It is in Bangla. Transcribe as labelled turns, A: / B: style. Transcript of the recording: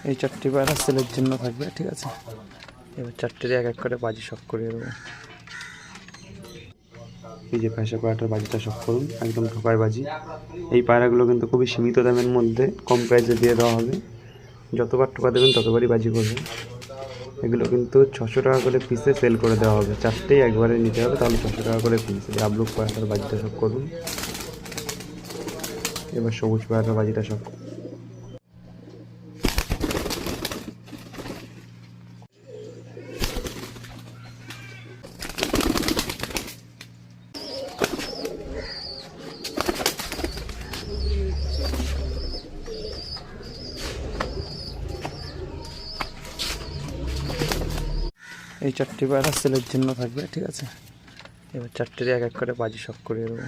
A: এই 4টি পায়রা সেলের জন্য থাকবে, ঠিক আছে। এবার 4টির এক এক করে বাজি শখ করিয়ে দেবো। এই যে ফ্যাসা পায়রাটার বাজিটা শখ করুন, একদম ঠোকাই বাজি। এই পায়রাগুলো কিন্তু খুবই সীমিত দামের মধ্যে কম প্রাইসে দিয়ে দেওয়া হবে। যতবার টোকা দেবেন ততবারই বাজি করবে। এগুলো কিন্তু 600 টাকা করে পিসে সেল করে দেওয়া হবে। 4টেই একবারে নিতে হবে, তাহলে 600 টাকা করে পিস। এই আবলুক পায়রাটার বাজিটা শখ করুন। এবার সবুজ পায়রাটার বাজিটা শখ। এই 4টি পায়রা সেলের জন্য থাকবে, ঠিক আছে। এবার 4টির এক এক করে বাজি শখ করিয়ে দেবো।